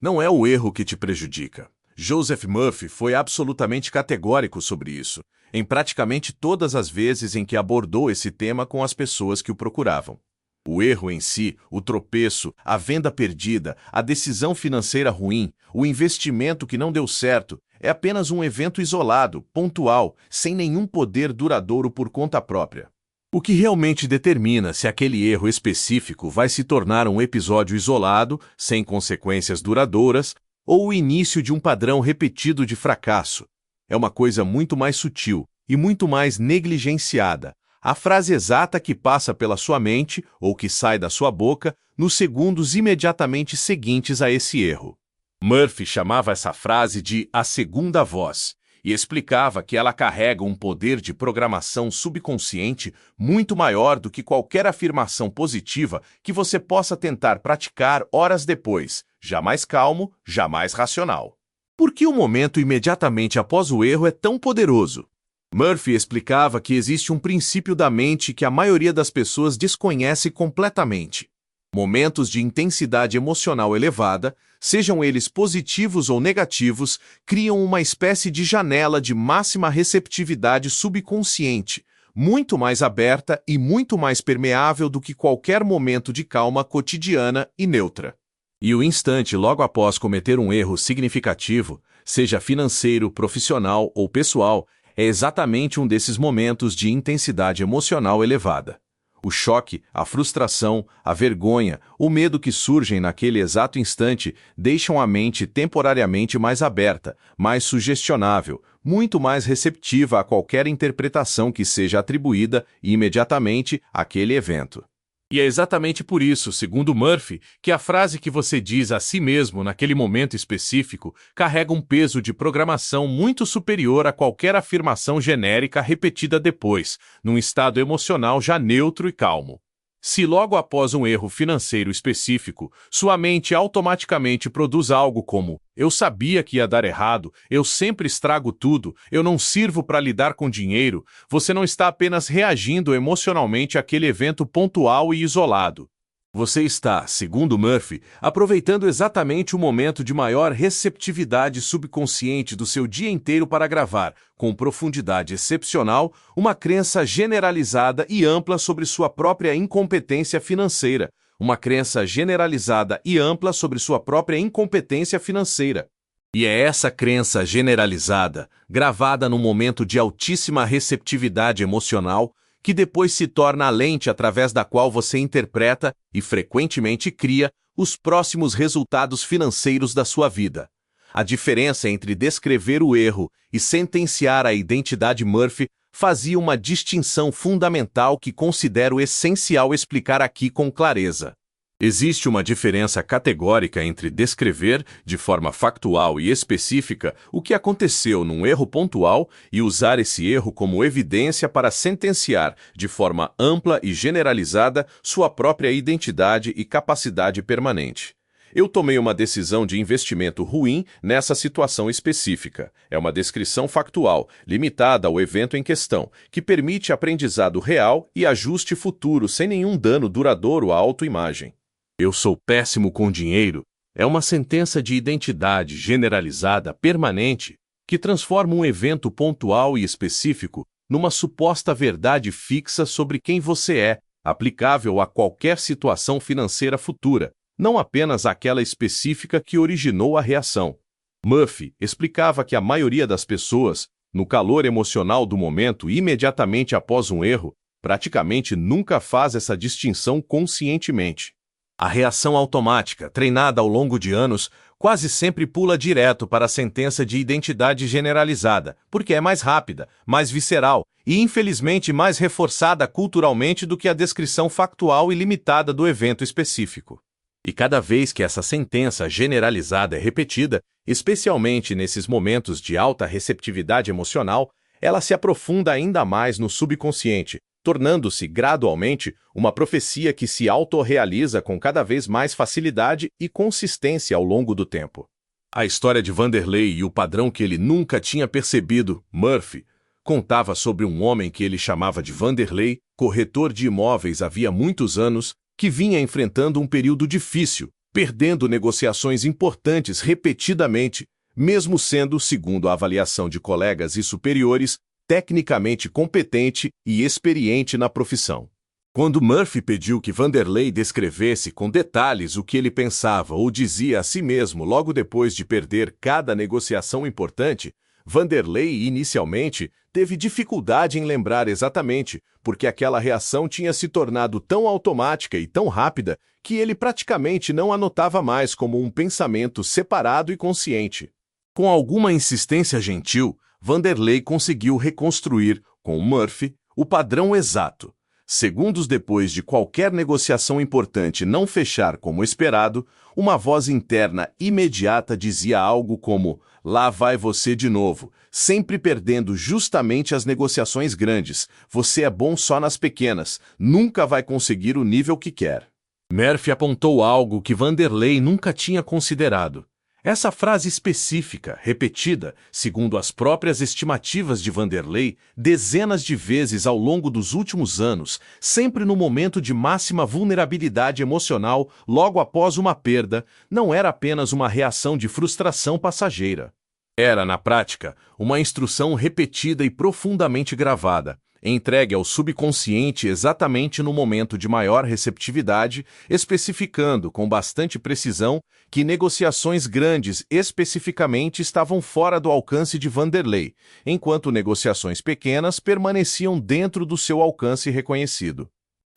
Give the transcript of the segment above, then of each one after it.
Não é o erro que te prejudica. Joseph Murphy foi absolutamente categórico sobre isso, em praticamente todas as vezes em que abordou esse tema com as pessoas que o procuravam. O erro em si, o tropeço, a venda perdida, a decisão financeira ruim, o investimento que não deu certo, é apenas um evento isolado, pontual, sem nenhum poder duradouro por conta própria. O que realmente determina se aquele erro específico vai se tornar um episódio isolado, sem consequências duradouras, ou o início de um padrão repetido de fracasso, é uma coisa muito mais sutil e muito mais negligenciada. A frase exata que passa pela sua mente ou que sai da sua boca nos segundos imediatamente seguintes a esse erro. Murphy chamava essa frase de a segunda voz e explicava que ela carrega um poder de programação subconsciente muito maior do que qualquer afirmação positiva que você possa tentar praticar horas depois, jamais calmo, jamais racional. Por que o momento imediatamente após o erro é tão poderoso? Murphy explicava que existe um princípio da mente que a maioria das pessoas desconhece completamente. Momentos de intensidade emocional elevada, sejam eles positivos ou negativos, criam uma espécie de janela de máxima receptividade subconsciente, muito mais aberta e muito mais permeável do que qualquer momento de calma cotidiana e neutra. E o instante logo após cometer um erro significativo, seja financeiro, profissional ou pessoal, é exatamente um desses momentos de intensidade emocional elevada. O choque, a frustração, a vergonha, o medo que surgem naquele exato instante deixam a mente temporariamente mais aberta, mais sugestionável, muito mais receptiva a qualquer interpretação que seja atribuída imediatamente àquele evento. E é exatamente por isso, segundo Murphy, que a frase que você diz a si mesmo naquele momento específico carrega um peso de programação muito superior a qualquer afirmação genérica repetida depois, num estado emocional já neutro e calmo. Se logo após um erro financeiro específico, sua mente automaticamente produz algo como "eu sabia que ia dar errado, eu sempre estrago tudo, eu não sirvo para lidar com dinheiro", você não está apenas reagindo emocionalmente àquele evento pontual e isolado. Você está, segundo Murphy, aproveitando exatamente o momento de maior receptividade subconsciente do seu dia inteiro para gravar, com profundidade excepcional, uma crença generalizada e ampla sobre sua própria incompetência financeira. Uma crença generalizada e ampla sobre sua própria incompetência financeira. E é essa crença generalizada, gravada num momento de altíssima receptividade emocional, que depois se torna a lente através da qual você interpreta e frequentemente cria os próximos resultados financeiros da sua vida. A diferença entre descrever o erro e sentenciar a identidade Murphy fazia uma distinção fundamental que considero essencial explicar aqui com clareza. Existe uma diferença categórica entre descrever, de forma factual e específica, o que aconteceu num erro pontual e usar esse erro como evidência para sentenciar, de forma ampla e generalizada, sua própria identidade e capacidade permanente. Eu tomei uma decisão de investimento ruim nessa situação específica. É uma descrição factual, limitada ao evento em questão, que permite aprendizado real e ajuste futuro sem nenhum dano duradouro à autoimagem. Eu sou péssimo com dinheiro é uma sentença de identidade generalizada, permanente, que transforma um evento pontual e específico numa suposta verdade fixa sobre quem você é, aplicável a qualquer situação financeira futura, não apenas àquela específica que originou a reação. Murphy explicava que a maioria das pessoas, no calor emocional do momento imediatamente após um erro, praticamente nunca faz essa distinção conscientemente. A reação automática, treinada ao longo de anos, quase sempre pula direto para a sentença de identidade generalizada, porque é mais rápida, mais visceral e, infelizmente, mais reforçada culturalmente do que a descrição factual e limitada do evento específico. E cada vez que essa sentença generalizada é repetida, especialmente nesses momentos de alta receptividade emocional, ela se aprofunda ainda mais no subconsciente, tornando-se gradualmente uma profecia que se autorrealiza com cada vez mais facilidade e consistência ao longo do tempo. A história de Vanderlei e o padrão que ele nunca tinha percebido, Murphy, contava sobre um homem que ele chamava de Vanderlei, corretor de imóveis havia muitos anos, que vinha enfrentando um período difícil, perdendo negociações importantes repetidamente, mesmo sendo, segundo a avaliação de colegas e superiores, tecnicamente competente e experiente na profissão. Quando Murphy pediu que Vanderlei descrevesse com detalhes o que ele pensava ou dizia a si mesmo logo depois de perder cada negociação importante, Vanderlei, inicialmente, teve dificuldade em lembrar exatamente, porque aquela reação tinha se tornado tão automática e tão rápida que ele praticamente não a notava mais como um pensamento separado e consciente. Com alguma insistência gentil, Vanderlei conseguiu reconstruir, com Murphy, o padrão exato. Segundos depois de qualquer negociação importante não fechar como esperado, uma voz interna imediata dizia algo como: "Lá vai você de novo, sempre perdendo justamente as negociações grandes. Você é bom só nas pequenas, nunca vai conseguir o nível que quer." Murphy apontou algo que Vanderlei nunca tinha considerado. Essa frase específica, repetida, segundo as próprias estimativas de Vanderlei, dezenas de vezes ao longo dos últimos anos, sempre no momento de máxima vulnerabilidade emocional, logo após uma perda, não era apenas uma reação de frustração passageira. Era, na prática, uma instrução repetida e profundamente gravada, entregue ao subconsciente exatamente no momento de maior receptividade, especificando com bastante precisão que negociações grandes especificamente estavam fora do alcance de Vanderlei, enquanto negociações pequenas permaneciam dentro do seu alcance reconhecido.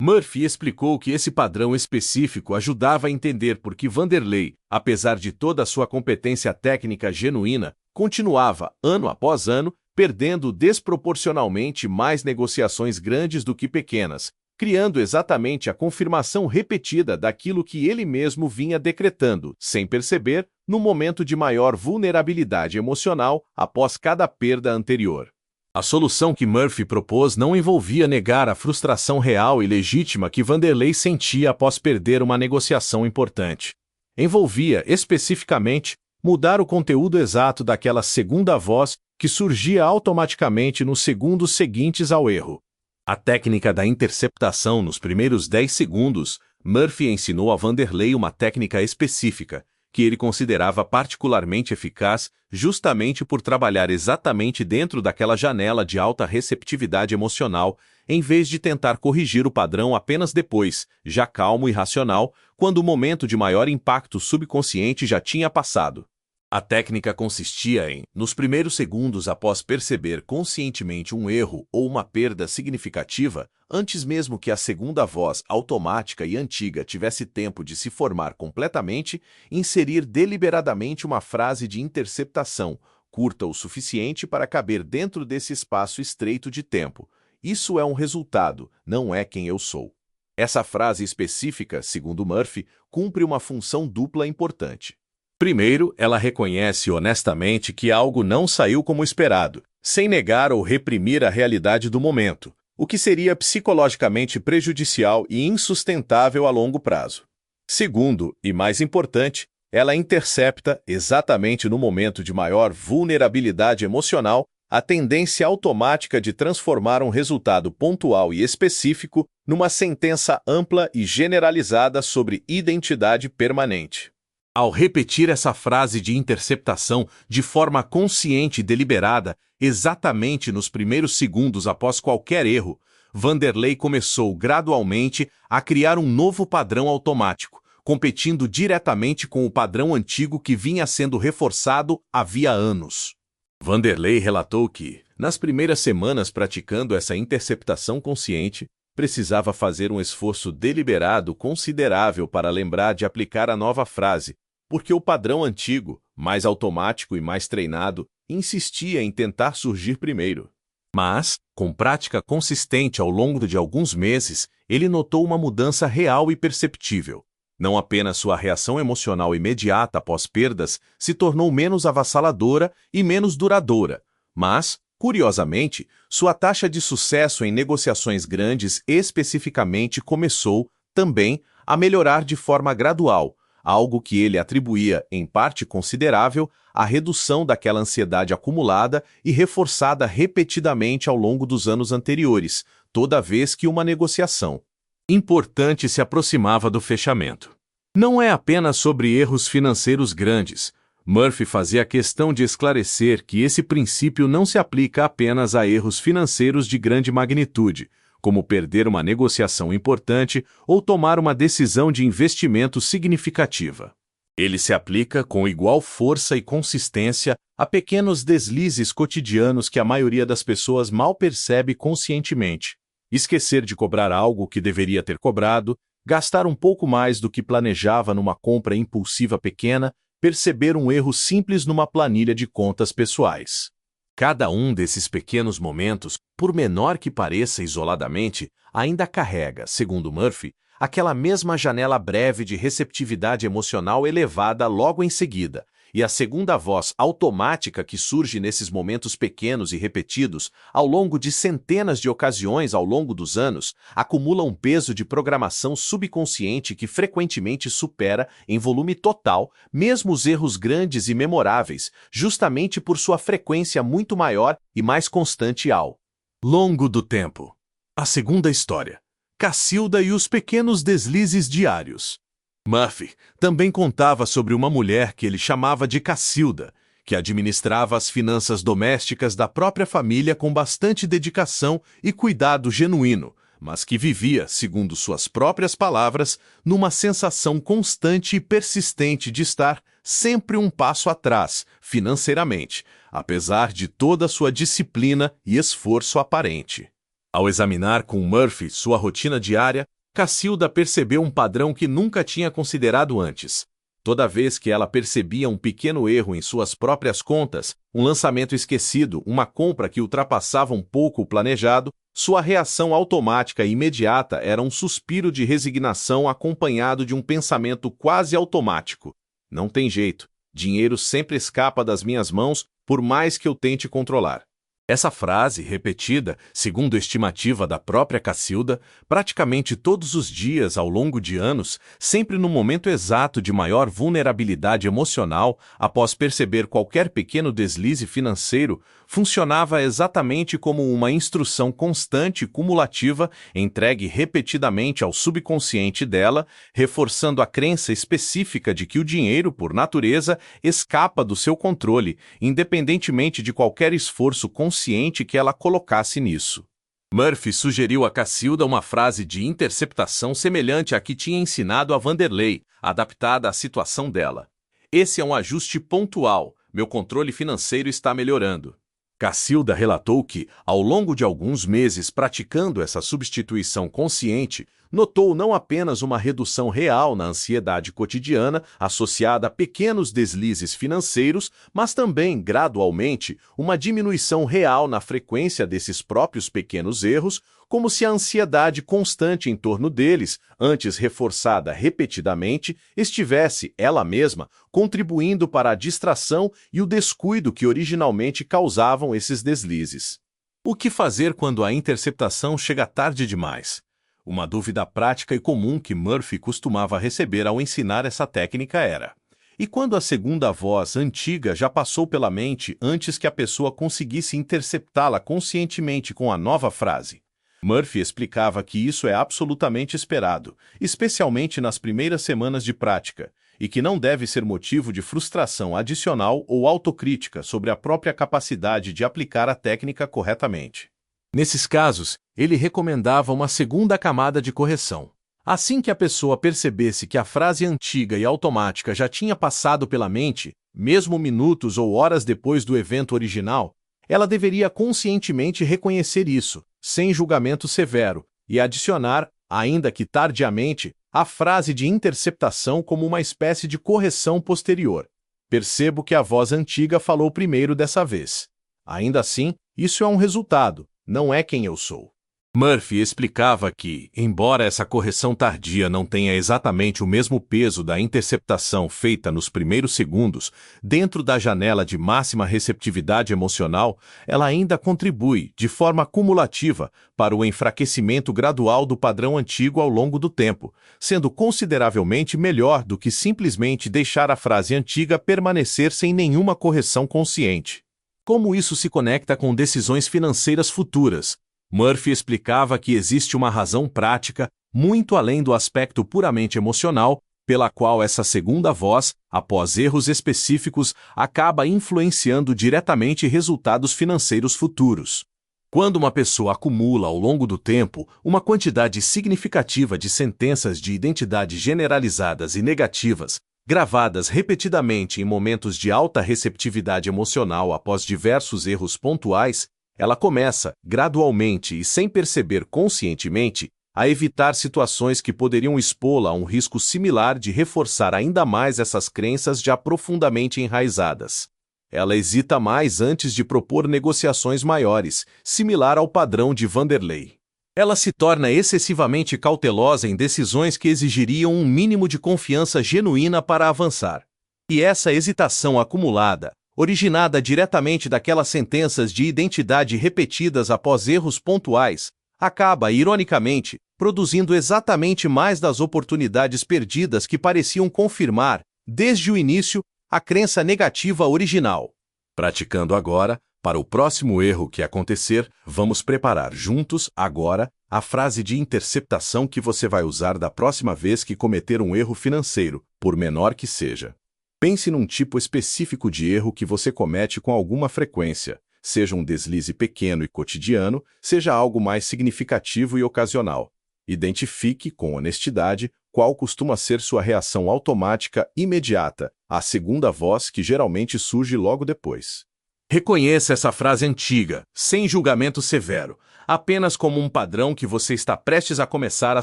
Murphy explicou que esse padrão específico ajudava a entender por que Vanderlei, apesar de toda a sua competência técnica genuína, continuava, ano após ano, perdendo desproporcionalmente mais negociações grandes do que pequenas, criando exatamente a confirmação repetida daquilo que ele mesmo vinha decretando, sem perceber, no momento de maior vulnerabilidade emocional após cada perda anterior. A solução que Murphy propôs não envolvia negar a frustração real e legítima que Vanderlei sentia após perder uma negociação importante. Envolvia, especificamente, mudar o conteúdo exato daquela segunda voz que surgia automaticamente nos segundos seguintes ao erro. A técnica da interceptação nos primeiros 10 segundos, Murphy ensinou a Vanderlei uma técnica específica, que ele considerava particularmente eficaz justamente por trabalhar exatamente dentro daquela janela de alta receptividade emocional, em vez de tentar corrigir o padrão apenas depois, já calmo e racional, quando o momento de maior impacto subconsciente já tinha passado. A técnica consistia em, nos primeiros segundos após perceber conscientemente um erro ou uma perda significativa, antes mesmo que a segunda voz automática e antiga tivesse tempo de se formar completamente, inserir deliberadamente uma frase de interceptação, curta o suficiente para caber dentro desse espaço estreito de tempo. Isso é um resultado, não é quem eu sou. Essa frase específica, segundo Murphy, cumpre uma função dupla importante. Primeiro, ela reconhece honestamente que algo não saiu como esperado, sem negar ou reprimir a realidade do momento, o que seria psicologicamente prejudicial e insustentável a longo prazo. Segundo, e mais importante, ela intercepta, exatamente no momento de maior vulnerabilidade emocional, a tendência automática de transformar um resultado pontual e específico numa sentença ampla e generalizada sobre identidade permanente. Ao repetir essa frase de interceptação de forma consciente e deliberada, exatamente nos primeiros segundos após qualquer erro, Vanderlei começou gradualmente a criar um novo padrão automático, competindo diretamente com o padrão antigo que vinha sendo reforçado havia anos. Vanderlei relatou que, nas primeiras semanas praticando essa interceptação consciente, precisava fazer um esforço deliberado considerável para lembrar de aplicar a nova frase, porque o padrão antigo, mais automático e mais treinado, insistia em tentar surgir primeiro. Mas, com prática consistente ao longo de alguns meses, ele notou uma mudança real e perceptível. Não apenas sua reação emocional imediata após perdas se tornou menos avassaladora e menos duradoura, mas, curiosamente, sua taxa de sucesso em negociações grandes especificamente começou, também, a melhorar de forma gradual, algo que ele atribuía, em parte considerável, à redução daquela ansiedade acumulada e reforçada repetidamente ao longo dos anos anteriores, toda vez que uma negociação importante se aproximava do fechamento. Não é apenas sobre erros financeiros grandes. Murphy fazia questão de esclarecer que esse princípio não se aplica apenas a erros financeiros de grande magnitude, como perder uma negociação importante ou tomar uma decisão de investimento significativa. Ele se aplica com igual força e consistência a pequenos deslizes cotidianos que a maioria das pessoas mal percebe conscientemente. Esquecer de cobrar algo que deveria ter cobrado, gastar um pouco mais do que planejava numa compra impulsiva pequena, perceber um erro simples numa planilha de contas pessoais. Cada um desses pequenos momentos, por menor que pareça isoladamente, ainda carrega, segundo Murphy, aquela mesma janela breve de receptividade emocional elevada logo em seguida, e a segunda voz automática que surge nesses momentos pequenos e repetidos, ao longo de centenas de ocasiões ao longo dos anos, acumula um peso de programação subconsciente que frequentemente supera, em volume total, mesmo os erros grandes e memoráveis, justamente por sua frequência muito maior e mais constante ao longo do tempo. A segunda história. Cacilda e os pequenos deslizes diários. Murphy também contava sobre uma mulher que ele chamava de Cacilda, que administrava as finanças domésticas da própria família com bastante dedicação e cuidado genuíno, mas que vivia, segundo suas próprias palavras, numa sensação constante e persistente de estar sempre um passo atrás, financeiramente, apesar de toda a sua disciplina e esforço aparente. Ao examinar com Murphy sua rotina diária, Cacilda percebeu um padrão que nunca tinha considerado antes. Toda vez que ela percebia um pequeno erro em suas próprias contas, um lançamento esquecido, uma compra que ultrapassava um pouco o planejado, sua reação automática e imediata era um suspiro de resignação acompanhado de um pensamento quase automático. Não tem jeito, dinheiro sempre escapa das minhas mãos, por mais que eu tente controlar. Essa frase, repetida, segundo a estimativa da própria Cacilda, praticamente todos os dias ao longo de anos, sempre no momento exato de maior vulnerabilidade emocional, após perceber qualquer pequeno deslize financeiro, funcionava exatamente como uma instrução constante e cumulativa entregue repetidamente ao subconsciente dela, reforçando a crença específica de que o dinheiro, por natureza, escapa do seu controle, independentemente de qualquer esforço consciente que ela colocasse nisso. Murphy sugeriu a Cacilda uma frase de interceptação semelhante à que tinha ensinado a Vanderlei, adaptada à situação dela. Esse é um ajuste pontual, meu controle financeiro está melhorando. Cacilda relatou que, ao longo de alguns meses praticando essa substituição consciente, notou não apenas uma redução real na ansiedade cotidiana associada a pequenos deslizes financeiros, mas também, gradualmente, uma diminuição real na frequência desses próprios pequenos erros, como se a ansiedade constante em torno deles, antes reforçada repetidamente, estivesse, ela mesma, contribuindo para a distração e o descuido que originalmente causavam esses deslizes. O que fazer quando a interceptação chega tarde demais? Uma dúvida prática e comum que Murphy costumava receber ao ensinar essa técnica era: e quando a segunda voz antiga já passou pela mente antes que a pessoa conseguisse interceptá-la conscientemente com a nova frase? Murphy explicava que isso é absolutamente esperado, especialmente nas primeiras semanas de prática, e que não deve ser motivo de frustração adicional ou autocrítica sobre a própria capacidade de aplicar a técnica corretamente. Nesses casos, ele recomendava uma segunda camada de correção. Assim que a pessoa percebesse que a frase antiga e automática já tinha passado pela mente, mesmo minutos ou horas depois do evento original, ela deveria conscientemente reconhecer isso, sem julgamento severo, e adicionar, ainda que tardiamente, a frase de interceptação como uma espécie de correção posterior. Percebo que a voz antiga falou primeiro dessa vez. Ainda assim, isso é um resultado, não é quem eu sou. Murphy explicava que, embora essa correção tardia não tenha exatamente o mesmo peso da interceptação feita nos primeiros segundos, dentro da janela de máxima receptividade emocional, ela ainda contribui, de forma cumulativa, para o enfraquecimento gradual do padrão antigo ao longo do tempo, sendo consideravelmente melhor do que simplesmente deixar a frase antiga permanecer sem nenhuma correção consciente. Como isso se conecta com decisões financeiras futuras? Murphy explicava que existe uma razão prática, muito além do aspecto puramente emocional, pela qual essa segunda voz, após erros específicos, acaba influenciando diretamente resultados financeiros futuros. Quando uma pessoa acumula ao longo do tempo uma quantidade significativa de sentenças de identidade generalizadas e negativas, gravadas repetidamente em momentos de alta receptividade emocional após diversos erros pontuais, ela começa, gradualmente e sem perceber conscientemente, a evitar situações que poderiam expô-la a um risco similar de reforçar ainda mais essas crenças já profundamente enraizadas. Ela hesita mais antes de propor negociações maiores, similar ao padrão de Vanderlei. Ela se torna excessivamente cautelosa em decisões que exigiriam um mínimo de confiança genuína para avançar. E essa hesitação acumulada, originada diretamente daquelas sentenças de identidade repetidas após erros pontuais, acaba, ironicamente, produzindo exatamente mais das oportunidades perdidas que pareciam confirmar, desde o início, a crença negativa original. Praticando agora, para o próximo erro que acontecer, vamos preparar juntos, agora, a frase de interceptação que você vai usar da próxima vez que cometer um erro financeiro, por menor que seja. Pense num tipo específico de erro que você comete com alguma frequência, seja um deslize pequeno e cotidiano, seja algo mais significativo e ocasional. Identifique, com honestidade, qual costuma ser sua reação automática imediata, à segunda voz que geralmente surge logo depois. Reconheça essa frase antiga, sem julgamento severo, apenas como um padrão que você está prestes a começar a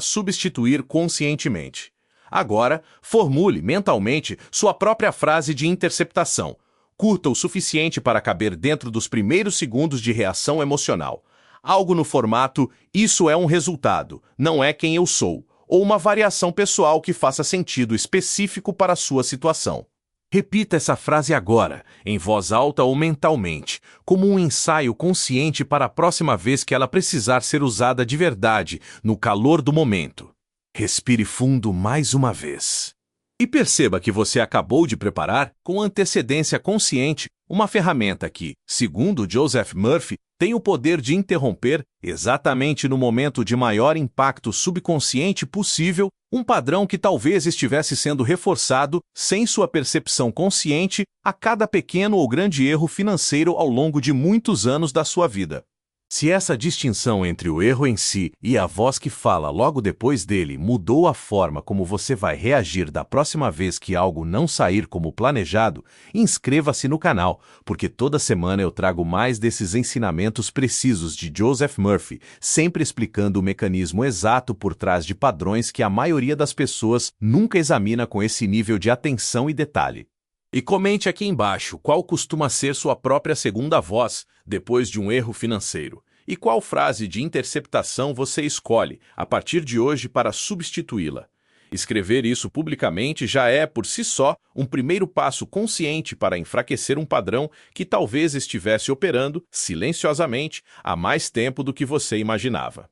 substituir conscientemente. Agora, formule mentalmente sua própria frase de interceptação, curta o suficiente para caber dentro dos primeiros segundos de reação emocional. Algo no formato "isso é um resultado, não é quem eu sou", ou uma variação pessoal que faça sentido específico para a sua situação. Repita essa frase agora, em voz alta ou mentalmente, como um ensaio consciente para a próxima vez que ela precisar ser usada de verdade, no calor do momento. Respire fundo mais uma vez. E perceba que você acabou de preparar, com antecedência consciente, uma ferramenta que, segundo Joseph Murphy, tem o poder de interromper, exatamente no momento de maior impacto subconsciente possível, um padrão que talvez estivesse sendo reforçado, sem sua percepção consciente, a cada pequeno ou grande erro financeiro ao longo de muitos anos da sua vida. Se essa distinção entre o erro em si e a voz que fala logo depois dele mudou a forma como você vai reagir da próxima vez que algo não sair como planejado, inscreva-se no canal, porque toda semana eu trago mais desses ensinamentos precisos de Joseph Murphy, sempre explicando o mecanismo exato por trás de padrões que a maioria das pessoas nunca examina com esse nível de atenção e detalhe. E comente aqui embaixo qual costuma ser sua própria segunda voz depois de um erro financeiro e qual frase de interceptação você escolhe a partir de hoje para substituí-la. Escrever isso publicamente já é, por si só, um primeiro passo consciente para enfraquecer um padrão que talvez estivesse operando, silenciosamente, há mais tempo do que você imaginava.